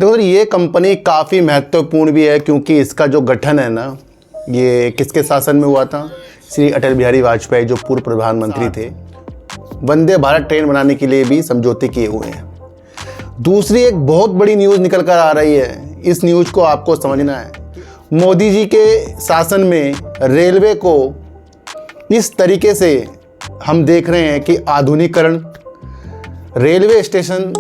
देखो ये कंपनी काफ़ी महत्वपूर्ण भी है क्योंकि इसका जो गठन है ना, ये किसके शासन में हुआ था? श्री अटल बिहारी वाजपेयी जो पूर्व प्रधानमंत्री थे, वंदे भारत ट्रेन बनाने के लिए भी समझौते किए हुए हैं। दूसरी एक बहुत बड़ी न्यूज़ निकल कर आ रही है, इस न्यूज़ को आपको समझना है। मोदी जी के शासन में रेलवे को इस तरीके से हम देख रहे हैं कि आधुनिकीकरण, रेलवे स्टेशन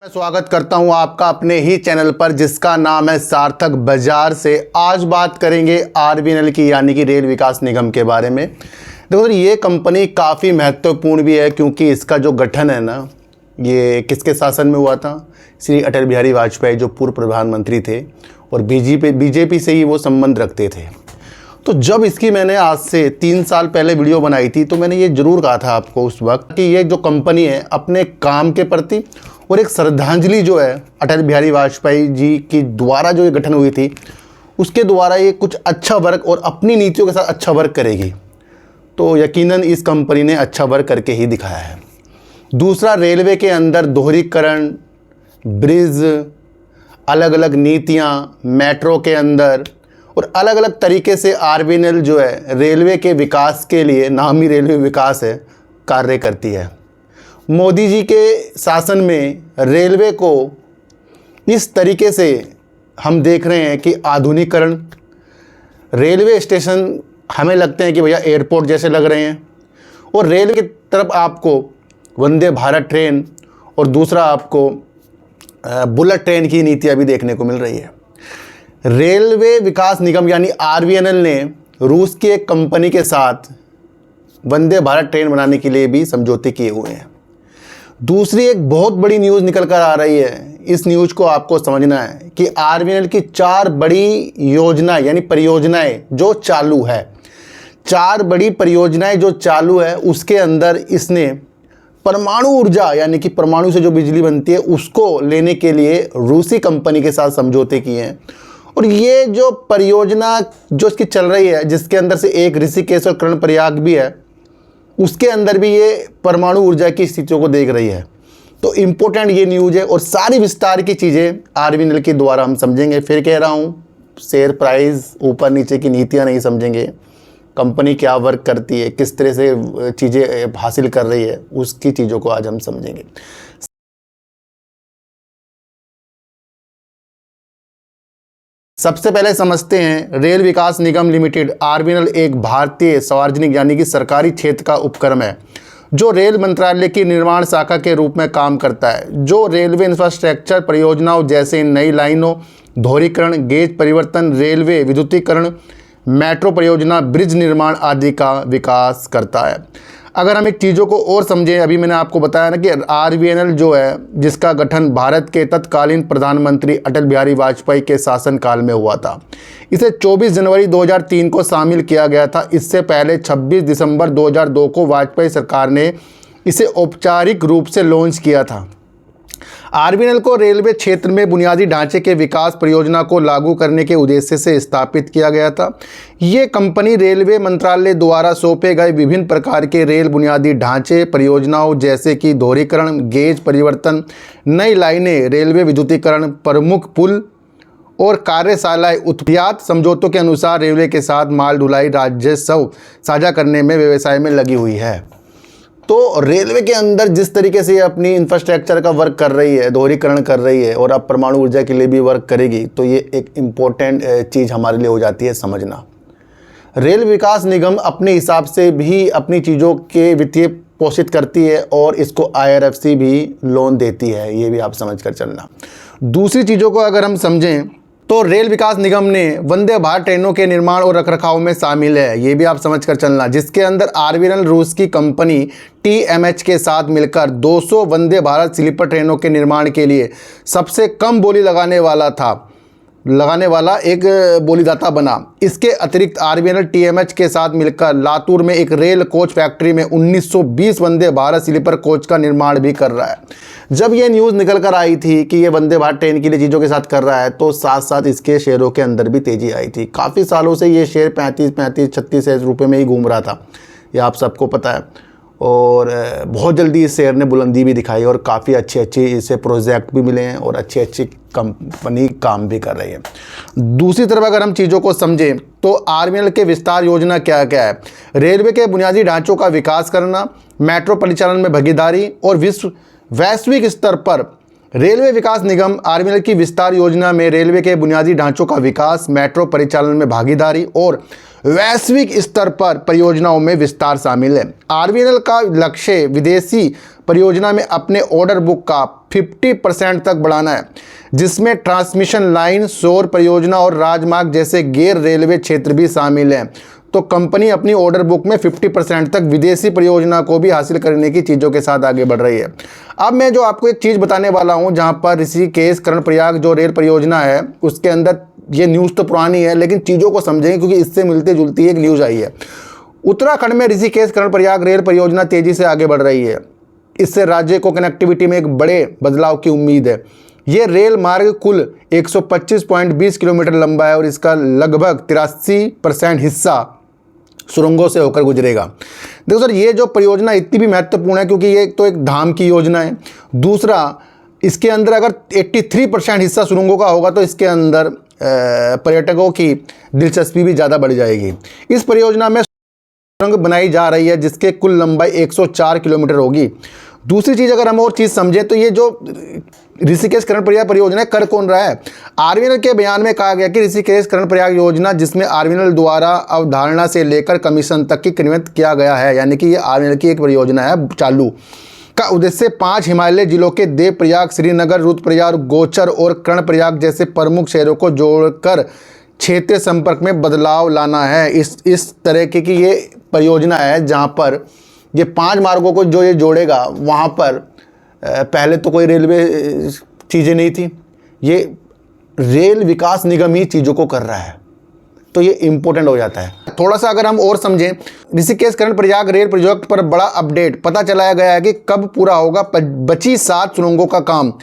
मैं स्वागत करता हूं आपका अपने ही चैनल पर जिसका नाम है सार्थक बाजार से। आज बात करेंगे आरबीएनएल की यानी कि रेल विकास निगम के बारे में। देखो ये कंपनी काफ़ी महत्वपूर्ण भी है क्योंकि इसका जो गठन है ना, ये किसके शासन में हुआ था? श्री अटल बिहारी वाजपेयी जो पूर्व प्रधानमंत्री थे और बीजेपी से ही वो संबंध रखते थे। तो जब इसकी मैंने आज से 3 साल पहले वीडियो बनाई थी तो मैंने ये ज़रूर कहा था आपको उस वक्त कि ये जो कंपनी है अपने काम के प्रति और एक श्रद्धांजलि जो है अटल बिहारी वाजपेयी जी की द्वारा जो ये गठन हुई थी उसके द्वारा ये कुछ अच्छा वर्क और अपनी नीतियों के साथ अच्छा वर्क करेगी। तो यकीनन इस कंपनी ने अच्छा वर्क करके ही दिखाया है। दूसरा, रेलवे के अंदर दोहरीकरण, ब्रिज, अलग अलग नीतियाँ, मेट्रो के अंदर और अलग अलग तरीके से आरबीएनएल जो है रेलवे के विकास के लिए, नाम ही रेलवे विकास है, कार्य करती है। मोदी जी के शासन में रेलवे को इस तरीके से हम देख रहे हैं कि आधुनिकीकरण, रेलवे स्टेशन हमें लगते हैं कि भैया एयरपोर्ट जैसे लग रहे हैं, और रेल की तरफ आपको वंदे भारत ट्रेन और दूसरा आपको बुलेट ट्रेन की नीतियाँ भी देखने को मिल रही है। रेलवे विकास निगम यानी आरबीएनएल ने रूस की एक कंपनी के साथ वंदे भारत ट्रेन बनाने के लिए भी समझौते किए हुए हैं। दूसरी एक बहुत बड़ी न्यूज़ निकल कर आ रही है, इस न्यूज़ को आपको समझना है कि आरबीएनएल की 4 बड़ी योजना यानी परियोजनाएं जो चालू है, 4 बड़ी परियोजनाएं जो चालू है उसके अंदर इसने परमाणु ऊर्जा यानी कि परमाणु से जो बिजली बनती है उसको लेने के लिए रूसी कंपनी के साथ समझौते किए हैं। और ये जो परियोजना जो इसकी चल रही है, जिसके अंदर से एक ऋषिकेश और कर्णप्रयाग भी है, उसके अंदर भी ये परमाणु ऊर्जा की स्थितियों को देख रही है। तो इम्पोर्टेंट ये न्यूज़ है और सारी विस्तार की चीज़ें आरबीएनएल के द्वारा हम समझेंगे। फिर कह रहा हूँ, शेयर प्राइस ऊपर नीचे की नीतियाँ नहीं समझेंगे, कंपनी क्या वर्क करती है, किस तरह से चीज़ें हासिल कर रही है, उसकी चीज़ों को आज हम समझेंगे। सबसे पहले समझते हैं रेल विकास निगम लिमिटेड। आरबीएनएल एक भारतीय सार्वजनिक यानी कि सरकारी क्षेत्र का उपक्रम है जो रेल मंत्रालय की निर्माण शाखा के रूप में काम करता है, जो रेलवे इंफ्रास्ट्रक्चर परियोजनाओं जैसे नई लाइनों, दोहरीकरण, गेज परिवर्तन, रेलवे विद्युतीकरण, मेट्रो परियोजना, ब्रिज निर्माण आदि का विकास करता है। अगर हम एक चीज़ों को और समझें, अभी मैंने आपको बताया ना कि आरबीएनएल जो है जिसका गठन भारत के तत्कालीन प्रधानमंत्री अटल बिहारी वाजपेयी के शासनकाल में हुआ था। इसे 24 जनवरी 2003 को शामिल किया गया था। इससे पहले 26 दिसंबर 2002 को वाजपेयी सरकार ने इसे औपचारिक रूप से लॉन्च किया था। आरबीएनएल को रेलवे क्षेत्र में बुनियादी ढांचे के विकास परियोजना को लागू करने के उद्देश्य से स्थापित किया गया था। ये कंपनी रेलवे मंत्रालय द्वारा सौंपे गए विभिन्न प्रकार के रेल बुनियादी ढांचे परियोजनाओं जैसे कि दोहरीकरण, गेज परिवर्तन, नई लाइनें, रेलवे विद्युतीकरण, प्रमुख पुल और कार्यशालाएं उत्पाद समझौतों के अनुसार रेलवे के साथ माल ढुलाई राजस्व साझा करने में व्यवसाय में लगी हुई है। तो रेलवे के अंदर जिस तरीके से ये अपनी इंफ्रास्ट्रक्चर का वर्क कर रही है, दोहरीकरण कर रही है और अब परमाणु ऊर्जा के लिए भी वर्क करेगी, तो ये एक इम्पोर्टेंट चीज़ हमारे लिए हो जाती है समझना। रेल विकास निगम अपने हिसाब से भी अपनी चीज़ों के वित्तीय पोषित करती है और इसको आईआरएफसी भी लोन देती है, ये भी आप समझ कर चलना। दूसरी चीज़ों को अगर हम समझें तो रेल विकास निगम ने वंदे भारत ट्रेनों के निर्माण और रखरखाव में शामिल है, ये भी आप समझ कर चलना, जिसके अंदर आरबीएनएल रूस की कंपनी टीएमएच के साथ मिलकर 200 वंदे भारत स्लीपर ट्रेनों के निर्माण के लिए सबसे कम बोली लगाने वाला था। लगाने वाला एक बोलीदाता बना। इसके अतिरिक्त आरबीएनएल टीएमएच के साथ मिलकर लातूर में एक रेल कोच फैक्ट्री में 1920 वंदे भारत स्लीपर कोच का निर्माण भी कर रहा है। जब ये न्यूज़ निकल कर आई थी कि ये वंदे भारत ट्रेन के लिए चीज़ों के साथ कर रहा है, तो साथ साथ इसके शेयरों के अंदर भी तेज़ी आई थी। काफ़ी सालों से ये शेयर 35-36 रुपये में ही घूम रहा था, ये आप सबको पता है। और बहुत जल्दी इस शेयर ने बुलंदी भी दिखाई और काफ़ी अच्छे इसे प्रोजेक्ट भी मिले हैं और अच्छी कंपनी काम भी कर रही है। दूसरी तरफ अगर हम चीज़ों को समझें तो आरबीएनएल के विस्तार योजना क्या क्या है। रेलवे के बुनियादी ढांचों का विकास करना, मेट्रो परिचालन में भागीदारी और वैश्विक स्तर पर रेलवे विकास निगम आरबीएनएल की विस्तार योजना में रेलवे के बुनियादी ढांचों का विकास, मेट्रो परिचालन में भागीदारी और वैश्विक स्तर पर परियोजनाओं में विस्तार शामिल है। आरबीएनएल का लक्ष्य विदेशी परियोजना में अपने ऑर्डर बुक का 50% तक बढ़ाना है, जिसमें ट्रांसमिशन लाइन, सौर परियोजना और राजमार्ग जैसे गैर रेलवे क्षेत्र भी शामिल हैं। तो कंपनी अपनी ऑर्डर बुक में 50% तक विदेशी परियोजना को भी हासिल करने की चीज़ों के साथ आगे बढ़ रही है। अब मैं जो आपको एक चीज़ बताने वाला हूं, जहां पर ऋषिकेश कर्णप्रयाग जो रेल परियोजना है, उसके अंदर ये न्यूज़ तो पुरानी है लेकिन चीज़ों को समझेंगे क्योंकि इससे मिलती जुलती एक न्यूज़ आई है। उत्तराखंड में ऋषिकेश कर्णप्रयाग रेल परियोजना तेज़ी से आगे बढ़ रही है। इससे राज्य को कनेक्टिविटी में एक बड़े बदलाव की उम्मीद है। ये रेल मार्ग कुल 125.20 किलोमीटर लंबा है और इसका लगभग 83% हिस्सा सुरंगों से होकर गुजरेगा। देखो सर, ये जो परियोजना इतनी भी महत्वपूर्ण है क्योंकि ये तो एक धाम की योजना है। दूसरा, इसके अंदर अगर 83% हिस्सा सुरंगों का होगा तो इसके अंदर पर्यटकों की दिलचस्पी भी ज़्यादा बढ़ जाएगी। इस परियोजना में सुरंग बनाई जा रही है जिसके कुल लंबाई 104 किलोमीटर होगी। दूसरी चीज़ अगर हम और चीज़ समझें तो ये जो ऋषिकेश कर्णप्रयाग परियोजना कर कौन रहा है। आरबीएनएल के बयान में कहा गया कि ऋषिकेश कर्णप्रयाग योजना, जिसमें आरबीएनएल द्वारा अवधारणा से लेकर कमीशन तक की क्रियान्वित किया गया है, यानी कि ये आरबीएनएल की एक परियोजना है चालू, का उद्देश्य 5 हिमालय जिलों के देवप्रयाग, श्रीनगर, रुद्रप्रयाग, गोचर और कर्णप्रयाग जैसे प्रमुख शहरों को जोड़कर क्षेत्रीय संपर्क में बदलाव लाना है। इस तरह की ये परियोजना है जहाँ पर ये 5 मार्गों को जो ये जोड़ेगा, वहाँ पर पहले तो कोई रेलवे चीज़ें नहीं थी, ये रेल विकास निगम ही चीज़ों को कर रहा है, तो ये इम्पोर्टेंट हो जाता है। थोड़ा सा अगर हम और समझें, ऋषिकेश कर्णप्रयाग रेल प्रोजेक्ट पर बड़ा अपडेट पता चलाया गया है कि कब पूरा होगा बची 7 सुरंगों का काम।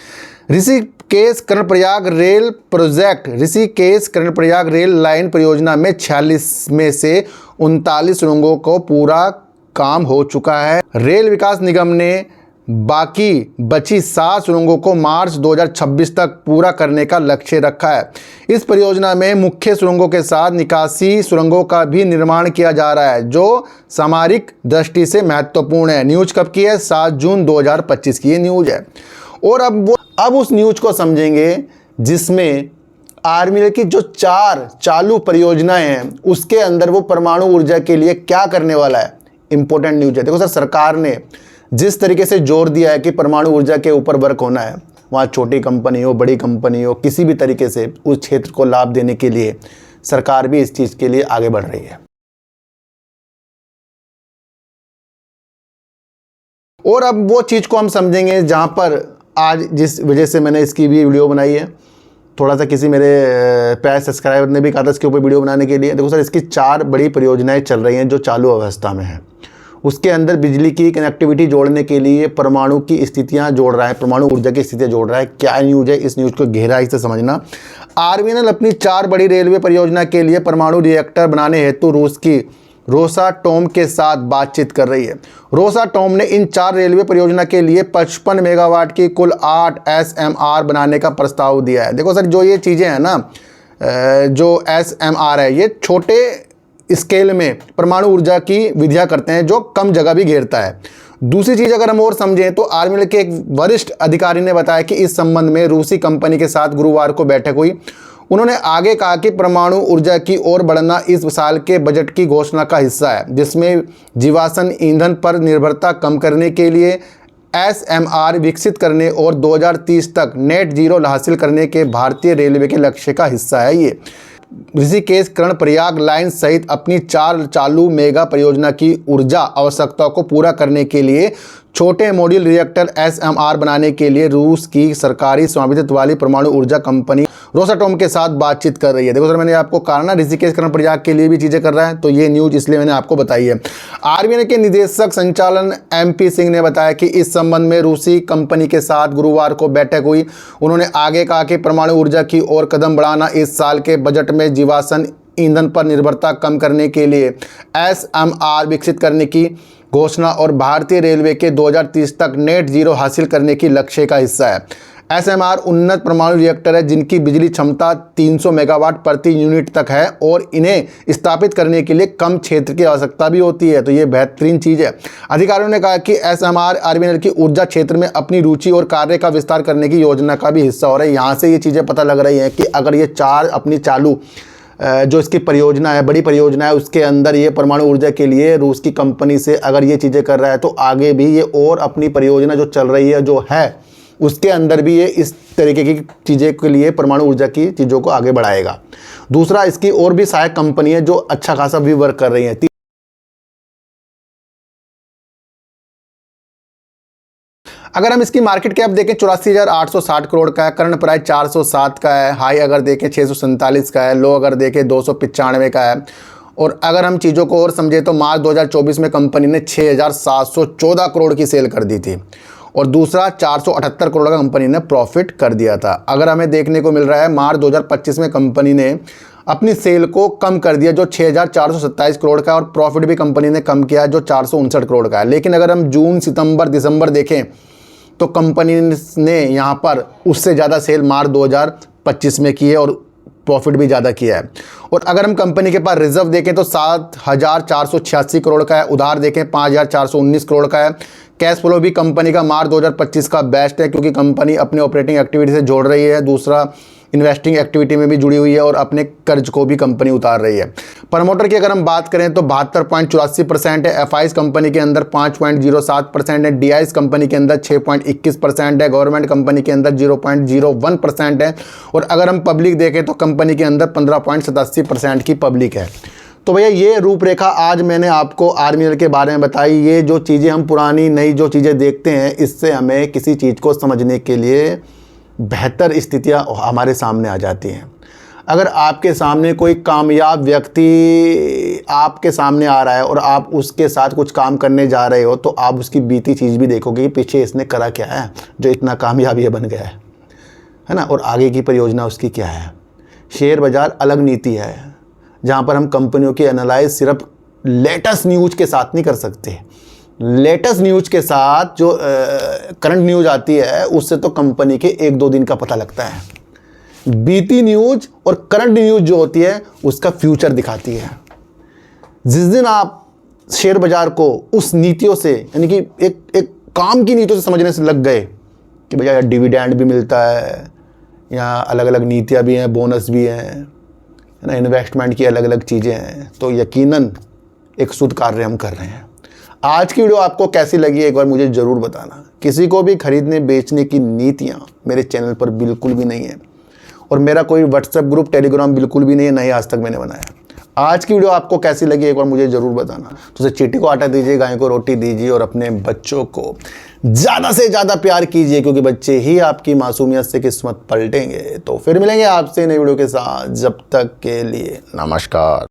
Rishikesh Karnaprayag rail project, Rishikesh Karnaprayag rail line परियोजना में 46 में से 39 सुरंगों को पूरा काम हो चुका है। रेल विकास निगम ने बाकी बची 7 सुरंगों को मार्च 2026 तक पूरा करने का लक्ष्य रखा है। इस परियोजना में मुख्य सुरंगों के साथ निकासी सुरंगों का भी निर्माण किया जा रहा है, जो सामरिक दृष्टि से महत्वपूर्ण है। न्यूज़ कब की है? 7 जून 2025 की ये न्यूज़ है। और अब उस न्यूज़ को समझेंगे जिसमें आरबीएनएल की जो 4 चालू परियोजनाएं हैं उसके अंदर वो परमाणु ऊर्जा के लिए क्या करने वाला है। इंपॉर्टेंट न्यूज़ है। देखो सर, सरकार ने जिस तरीके से जोर दिया है कि परमाणु ऊर्जा के ऊपर वर्क होना है, वहाँ छोटी कंपनी हो, बड़ी कंपनी हो, किसी भी तरीके से उस क्षेत्र को लाभ देने के लिए सरकार भी इस चीज़ के लिए आगे बढ़ रही है। और अब वो चीज़ को हम समझेंगे जहाँ पर आज जिस वजह से मैंने इसकी भी वीडियो बनाई है, थोड़ा सा किसी मेरे प्यारे सब्सक्राइबर ने भी कहा था इसके ऊपर वीडियो बनाने के लिए। देखो सर, इसकी 4 बड़ी परियोजनाएं चल रही हैं जो चालू अवस्था में हैं। उसके अंदर बिजली की कनेक्टिविटी जोड़ने के लिए परमाणु की स्थितियां जोड़ रहा है, परमाणु ऊर्जा की स्थितियां जोड़ रहा है। क्या न्यूज़ है, इस न्यूज़ को गहराई से समझना। आरबीएनएल अपनी 4 बड़ी रेलवे परियोजना के लिए परमाणु रिएक्टर बनाने हेतु रूस की रोसाटोम के साथ बातचीत कर रही है। रोसाटोम ने इन 4 रेलवे परियोजना के लिए 55 मेगावाट की कुल 8 SMR बनाने का प्रस्ताव दिया है। देखो सर, जो ये चीज़ें हैं ना, जो SMR है, ये छोटे स्केल में परमाणु ऊर्जा की विधियाँ करते हैं जो कम जगह भी घेरता है। दूसरी चीज़ अगर हम और समझें तो आरबीएनएल के एक वरिष्ठ अधिकारी ने बताया कि इस संबंध में रूसी कंपनी के साथ गुरुवार को बैठक हुई। उन्होंने आगे कहा कि परमाणु ऊर्जा की ओर बढ़ना इस साल के बजट की घोषणा का हिस्सा है, जिसमें जीवाश्म ईंधन पर निर्भरता कम करने के लिए SMR विकसित करने और 2030 तक नेट जीरो हासिल करने के भारतीय रेलवे के लक्ष्य का हिस्सा है। ये ऋषिकेश कर्णप्रयाग लाइन सहित अपनी 4 चालू मेगा परियोजना की ऊर्जा आवश्यकताओं को पूरा करने के लिए छोटे मॉड्यूल रिएक्टर SMR बनाने के लिए रूस की सरकारी स्वामित्व वाली परमाणु ऊर्जा कंपनी रोसाटोम के साथ बातचीत कर रही है। देखो सर, मैंने आपको कहा ना ऋषिकेश कर्णप्रयाग के लिए भी चीज़ें कर रहा है, तो ये न्यूज़ इसलिए मैंने आपको बताई है। आरबीआई के निदेशक संचालन MP सिंह ने बताया कि इस संबंध में रूसी कंपनी के साथ गुरुवार को बैठक हुई। उन्होंने आगे कहा कि परमाणु ऊर्जा की ओर कदम बढ़ाना इस साल के बजट में जीवाश्म ईंधन पर निर्भरता कम करने के लिए SMR विकसित करने की घोषणा और भारतीय रेलवे के 2030 तक नेट जीरो हासिल करने की लक्ष्य का हिस्सा है। SMR उन्नत परमाणु रिएक्टर है जिनकी बिजली क्षमता 300 मेगावाट प्रति यूनिट तक है और इन्हें स्थापित करने के लिए कम क्षेत्र की आवश्यकता भी होती है, तो ये बेहतरीन चीज़ है। अधिकारियों ने कहा कि SMR आरबीएल की ऊर्जा क्षेत्र में अपनी रुचि और कार्य का विस्तार करने की योजना का भी हिस्सा हो रहा है। यहाँ से ये चीज़ें पता लग रही हैं कि अगर ये 4 अपनी चालू जो इसकी परियोजना है, बड़ी परियोजना है, उसके अंदर ये परमाणु ऊर्जा के लिए रूस की कंपनी से अगर ये चीज़ें कर रहा है तो आगे भी ये और अपनी परियोजना जो चल रही है जो है उसके अंदर भी ये इस तरीके की चीज़ें के लिए परमाणु ऊर्जा की चीज़ों को आगे बढ़ाएगा। दूसरा, इसकी और भी सहायक कंपनी है जो अच्छा खासा भी वर्क कर रही हैं। अगर हम इसकी मार्केट कैप देखें 84,860 करोड़ का है, करंट प्राइस 407 का है, हाई अगर देखें 647 का है, लो अगर देखें 295 का है। और अगर हम चीज़ों को और समझें तो मार्च 2024 में कंपनी ने 6,714 करोड़ की सेल कर दी थी और दूसरा 478 करोड़ का कंपनी ने प्रॉफिट कर दिया था। अगर हमें देखने को मिल रहा है मार्च 2025 में कंपनी ने अपनी सेल को कम कर दिया जो 6,427 करोड़ का है और प्रॉफिट भी कंपनी ने कम किया जो 459 करोड़ का है। लेकिन अगर हम जून, सितंबर, दिसंबर देखें तो कंपनी ने यहाँ पर उससे ज़्यादा सेल मार्च 2025 में की है और प्रॉफिट भी ज़्यादा किया है। और अगर हम कंपनी के पास रिजर्व देखें तो 7,486 करोड़ का है, उधार देखें 5,419 करोड़ का है। कैश फ्लो भी कंपनी का मार्च 2025 का बेस्ट है क्योंकि कंपनी अपने ऑपरेटिंग एक्टिविटी से जोड़ रही है, दूसरा इन्वेस्टिंग एक्टिविटी में भी जुड़ी हुई है और अपने कर्ज को भी कंपनी उतार रही है। प्रमोटर की अगर हम बात करें तो 72.84% है, एफआईज कंपनी के अंदर 5.07% है, डीआईज कंपनी के अंदर 6.21% है, गवर्नमेंट कंपनी के अंदर 0.01% है और अगर हम पब्लिक देखें तो कंपनी के अंदर 15.87% की पब्लिक है। तो भैया ये रूपरेखा आज मैंने आपको आरबीएल के बारे में बताई। ये जो चीज़ें हम पुरानी नई जो चीज़ें देखते हैं इससे हमें किसी चीज़ को समझने के लिए बेहतर स्थितियां हमारे सामने आ जाती हैं। अगर आपके सामने कोई कामयाब व्यक्ति आपके सामने आ रहा है और आप उसके साथ कुछ काम करने जा रहे हो तो आप उसकी बीती चीज़ भी देखोगे कि पीछे इसने करा क्या है जो इतना कामयाब ये बन गया है ना, और आगे की परियोजना उसकी क्या है। शेयर बाज़ार अलग नीति है जहाँ पर हम कंपनियों की एनालाइज सिर्फ लेटेस्ट न्यूज़ के साथ नहीं कर सकते। लेटेस्ट न्यूज़ के साथ जो करंट न्यूज़ आती है उससे तो कंपनी के 1-2 दिन का पता लगता है। बीती न्यूज़ और करंट न्यूज़ जो होती है उसका फ्यूचर दिखाती है। जिस दिन आप शेयर बाज़ार को उस नीतियों से यानी कि एक काम की नीतियों से समझने से लग गए कि भैया डिविडेंड भी मिलता है, यहाँ अलग अलग नीतियाँ भी हैं, बोनस भी हैं, है ना, इन्वेस्टमेंट की अलग अलग चीज़ें हैं, तो यकीनन एक शुद्ध कार्य हम कर रहे हैं। आज की वीडियो आपको कैसी लगी एक बार मुझे ज़रूर बताना। किसी को भी खरीदने बेचने की नीतियाँ मेरे चैनल पर बिल्कुल भी नहीं है और मेरा कोई व्हाट्सएप ग्रुप, टेलीग्राम बिल्कुल भी नहीं है, नहीं आज तक मैंने बनाया। आज की वीडियो आपको कैसी लगी एक बार मुझे ज़रूर बताना। तो उसे चींटी को आटा दीजिए, गाय को रोटी दीजिए और अपने बच्चों को ज़्यादा से ज़्यादा प्यार कीजिए क्योंकि बच्चे ही आपकी मासूमियत से किस्मत पलटेंगे। तो फिर मिलेंगे आपसे नई वीडियो के साथ, जब तक के लिए नमस्कार।